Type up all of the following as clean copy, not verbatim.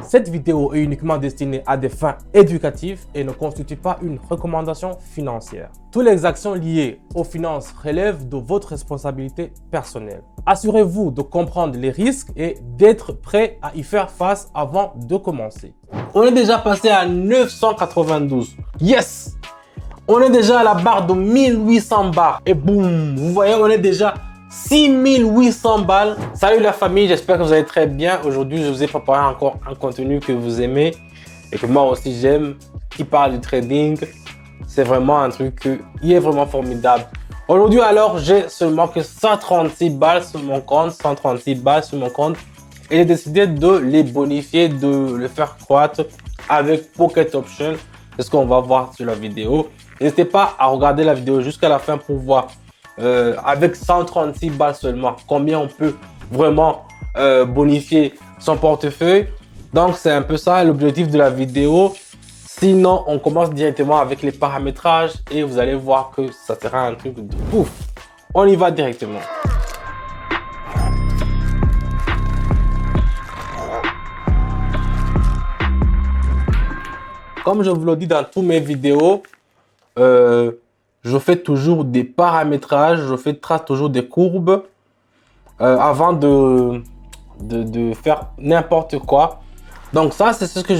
Cette vidéo est uniquement destinée à des fins éducatives et ne constitue pas une recommandation financière. Toutes les actions liées aux finances relèvent de votre responsabilité personnelle. Assurez-vous de comprendre les risques et d'être prêt à y faire face avant de commencer. On est déjà passé à 992. Yes! On est déjà à la barre de 1800 balles. Et boum! Vous voyez, on est déjà 6800 balles. Salut la famille, j'espère que vous allez très bien. Aujourd'hui, je vous ai préparé encore un contenu que vous aimez et que moi aussi j'aime, qui parle du trading. C'est vraiment un truc qui est vraiment formidable. Aujourd'hui, alors, j'ai seulement que 136 balles sur mon compte, 136 balles sur mon compte. Et j'ai décidé de les bonifier, de le faire croître avec Pocket Option. C'est ce qu'on va voir sur la vidéo. N'hésitez pas à regarder la vidéo jusqu'à la fin pour voir avec 136 balles seulement combien on peut vraiment bonifier son portefeuille. Donc c'est un peu ça l'objectif de la vidéo. Sinon on commence directement avec les paramétrages et vous allez voir que ça sera un truc de ouf. On y va directement. Comme je vous le dis dans toutes mes vidéos, je fais toujours des paramétrages, je trace toujours des courbes avant de faire n'importe quoi. Donc ça, c'est ce que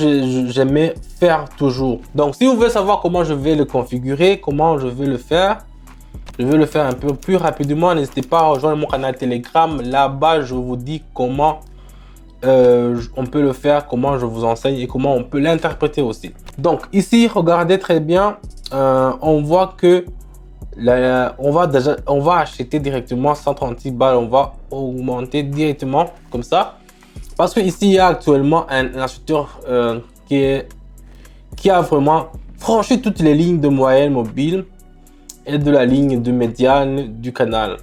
j'aimais faire toujours. Donc si vous voulez savoir comment je vais le configurer, comment je vais le faire un peu plus rapidement, n'hésitez pas à rejoindre mon canal Telegram. Là-bas, je vous dis comment on peut le faire, comment je vous enseigne et comment on peut l'interpréter aussi. Donc ici, regardez très bien. On voit que on va acheter directement 136 balles. On va augmenter directement comme ça parce que ici il y a actuellement un acheteur qui a vraiment franchi toutes les lignes de moyenne mobile et de la ligne de médiane du canal.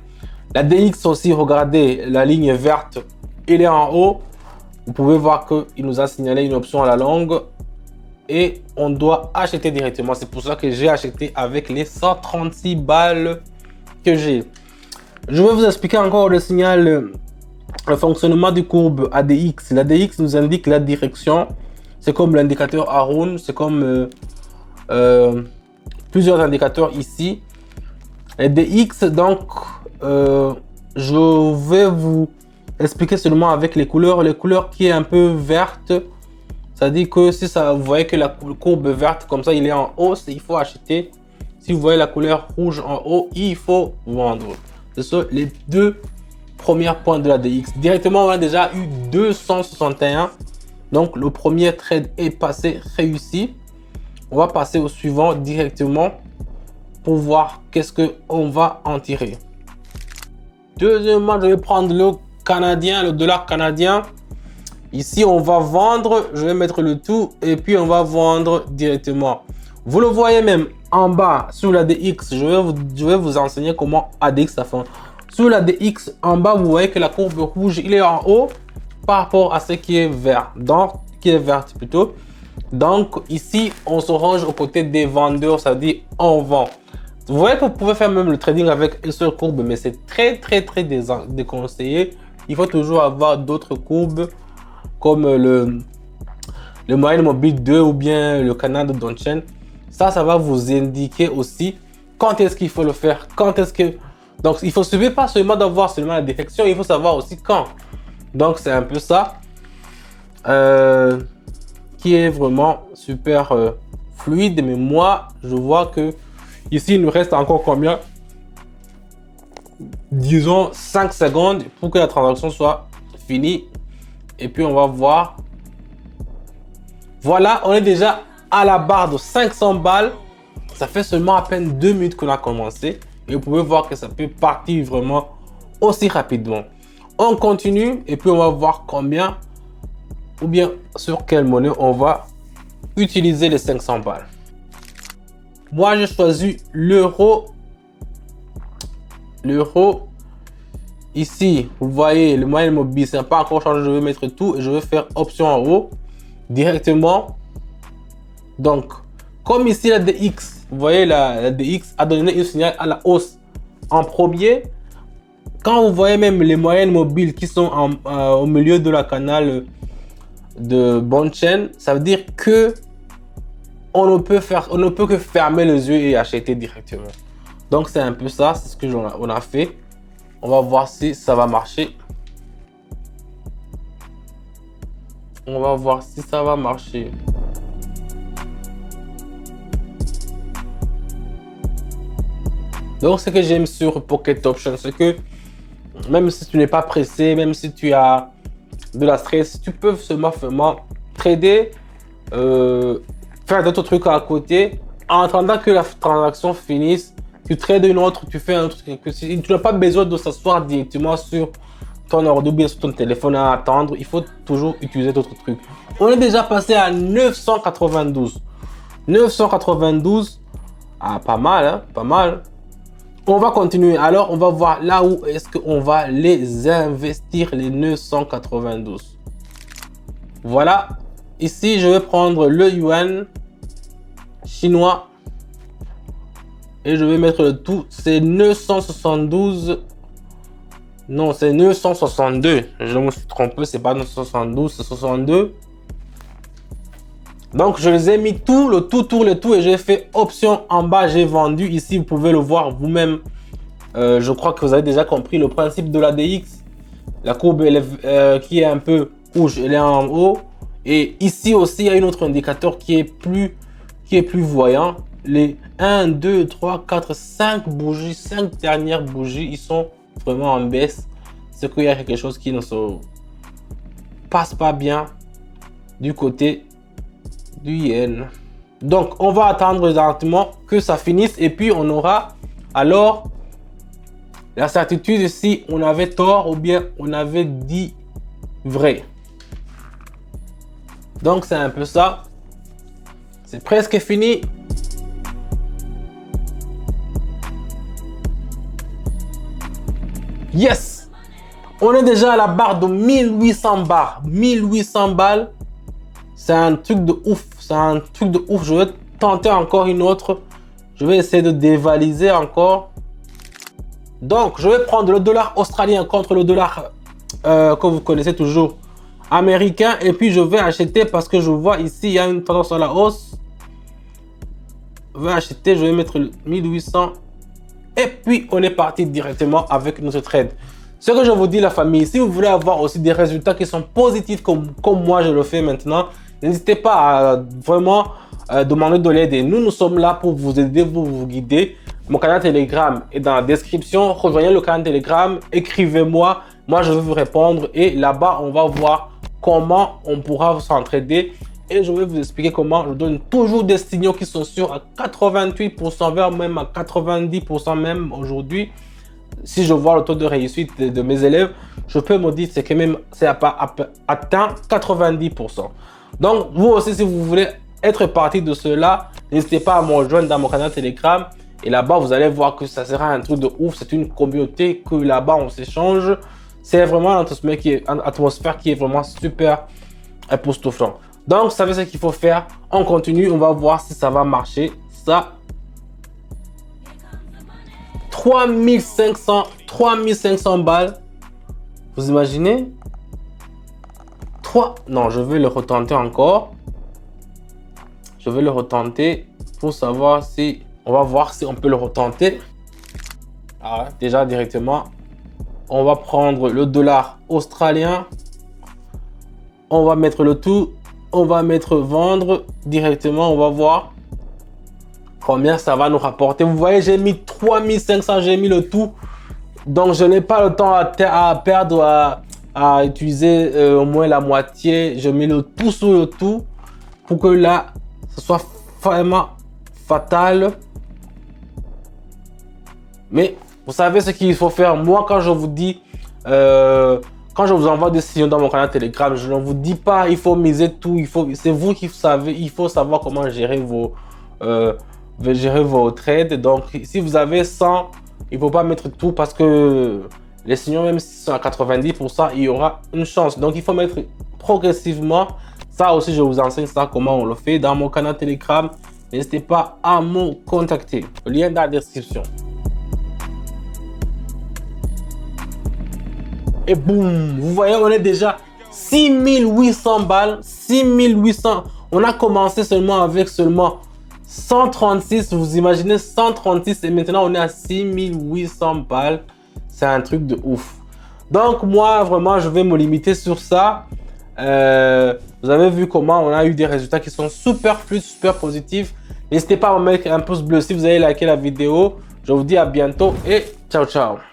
La DX aussi, regardez la ligne verte, il est en haut. Vous pouvez voir qu'il nous a signalé une option à la longue. Et on doit acheter directement. C'est pour ça que j'ai acheté avec les 136 balles que j'ai. Je vais vous expliquer encore le signal, le fonctionnement du courbe ADX. L'ADX nous indique la direction. C'est comme l'indicateur Haroun. C'est comme plusieurs indicateurs ici. Les DX, donc, je vais vous expliquer seulement avec les couleurs. Les couleurs qui est un peu verte. Ça dit que si ça, vous voyez que la courbe verte comme ça, il est en hausse, il faut acheter. Si vous voyez la couleur rouge en haut, il faut vendre. Ce sont les deux premiers points de la DX. Directement, on a déjà eu 261. Donc, le premier trade est passé, réussi. On va passer au suivant directement pour voir qu'est-ce qu'on va en tirer. Deuxièmement, je vais prendre le canadien, le dollar canadien. Ici, on va vendre, je vais mettre le tout et puis on va vendre directement. Vous le voyez même en bas sur la DX, je vais vous enseigner comment ADX ça fait. Sur la DX, en bas, vous voyez que la courbe rouge, il est en haut par rapport à ce qui est vert. Donc, qui est verte plutôt. Donc, ici, on se range aux côtés des vendeurs, ça dit on vend. Vous voyez que vous pouvez faire même le trading avec une seule courbe, mais c'est très déconseillé. Il faut toujours avoir d'autres courbes, comme le moyenne mobile 2 ou bien le canal de Donchen. Ça va vous indiquer aussi quand est-ce qu'il faut le faire, quand est-ce que... Donc, il faut suivre pas seulement d'avoir seulement la direction, il faut savoir aussi quand. Donc, c'est un peu ça qui est vraiment super fluide. Mais moi, je vois que ici, il nous reste encore combien? Disons 5 secondes pour que la transaction soit finie. Et puis on va voir. Voilà, on est déjà à la barre de 500 balles. Ça fait seulement à peine 2 minutes qu'on a commencé. Et vous pouvez voir que ça peut partir vraiment aussi rapidement. On continue et puis on va voir combien ou bien sur quelle monnaie on va utiliser les 500 balles. Moi, j'ai choisi l'euro. L'euro. Ici, vous voyez le moyen mobile, c'est pas encore changé. Je vais mettre tout et je vais faire option en haut directement. Donc, comme ici la DX, vous voyez la DX a donné un signal à la hausse en premier. Quand vous voyez même les moyennes mobiles qui sont au milieu de la canal de bonne chaîne, ça veut dire que on ne peut que fermer les yeux et acheter directement. Donc c'est un peu ça, c'est ce que on a fait. On va voir si ça va marcher. On va voir si ça va marcher. Donc ce que j'aime sur Pocket Option, c'est que même si tu n'es pas pressé, même si tu as de la stress, tu peux seulement trader, faire d'autres trucs à côté. En attendant que la transaction finisse, tu trades une autre, tu fais un autre truc. Tu n'as pas besoin de s'asseoir directement sur ton ordi ou bien sur ton téléphone à attendre. Il faut toujours utiliser d'autres trucs. On est déjà passé à 992. 992, ah, pas mal, hein, pas mal. On va continuer. Alors, on va voir là où est-ce qu'on va les investir, les 992. Voilà. Ici, je vais prendre le yuan chinois et je vais mettre le tout. C'est 972. Non, c'est 962. Je me suis trompé. C'est pas 972, c'est 62. Donc, je les ai mis tout et j'ai fait option en bas. J'ai vendu. Ici, vous pouvez le voir vous-même. Je crois que vous avez déjà compris le principe de la DX. La courbe qui est un peu rouge, elle est en haut. Et ici aussi, il y a un autre indicateur qui est plus voyant. Les 1, 2, 3, 4, 5 bougies, 5 dernières bougies, ils sont vraiment en baisse. C'est qu'il y a quelque chose qui ne se passe pas bien du côté du yen. Donc, on va attendre exactement que ça finisse et puis on aura alors la certitude si on avait tort ou bien on avait dit vrai. Donc, c'est un peu ça. C'est presque fini. Yes! On est déjà à la barre de 1800 barres. 1800 balles. C'est un truc de ouf. C'est un truc de ouf. Je vais tenter encore une autre. Je vais essayer de dévaliser encore. Donc, je vais prendre le dollar australien contre le dollar que vous connaissez toujours américain. Et puis, je vais acheter parce que je vois ici, il y a une tendance à la hausse. Je vais acheter, je vais mettre le 1800. Et puis, on est parti directement avec notre trade. Ce que je vous dis, la famille, si vous voulez avoir aussi des résultats qui sont positifs comme moi je le fais maintenant, n'hésitez pas à vraiment demander de l'aide. Et nous sommes là pour vous aider, pour vous guider. Mon canal Telegram est dans la description. Rejoignez le canal Telegram, écrivez-moi. Moi, je vais vous répondre. Et là-bas, on va voir comment on pourra s'entraider. Et je vais vous expliquer comment je donne toujours des signaux qui sont sûrs à 88%, vers même à 90% même aujourd'hui. Si je vois le taux de réussite de mes élèves, je peux me dire que même c'est atteint 90%. Donc, vous aussi, si vous voulez être partie de cela, n'hésitez pas à me rejoindre dans mon canal Telegram. Et là-bas, vous allez voir que ça sera un truc de ouf. C'est une communauté que là-bas, on s'échange. C'est vraiment une atmosphère qui est vraiment super époustouflante. Donc, vous savez ce qu'il faut faire. On continue. On va voir si ça va marcher. Ça, 3500 balles. Vous imaginez? Non, je vais le retenter encore. Je vais le retenter pour savoir si... On va voir si on peut le retenter. Ah, déjà directement, on va prendre le dollar australien. On va mettre le tout. On va mettre vendre directement. On va voir combien ça va nous rapporter. Vous voyez, j'ai mis 3500, j'ai mis le tout. Donc, je n'ai pas le temps à perdre, à utiliser au moins la moitié. Je mets le tout sur le tout pour que là, ce soit vraiment fatal. Mais vous savez ce qu'il faut faire. Moi, quand je vous dis, quand je vous envoie des signaux dans mon canal Telegram, je ne vous dis pas il faut miser tout. C'est vous qui savez. Il faut savoir comment gérer vos trades. Donc, si vous avez 100, il ne faut pas mettre tout parce que les signaux, même si sont à 90%, il y aura une chance. Donc, il faut mettre progressivement. Ça aussi, je vous enseigne ça, comment on le fait dans mon canal Telegram. N'hésitez pas à me contacter. Le lien dans la description. Et boum, vous voyez, on est déjà 6800 balles. 6800. On a commencé seulement avec 136. Vous imaginez 136 et maintenant on est à 6800 balles. C'est un truc de ouf. Donc moi, vraiment, je vais me limiter sur ça. Vous avez vu comment on a eu des résultats qui sont super fluides, super positifs. N'hésitez pas à me mettre un pouce bleu si vous avez liké la vidéo. Je vous dis à bientôt et ciao, ciao.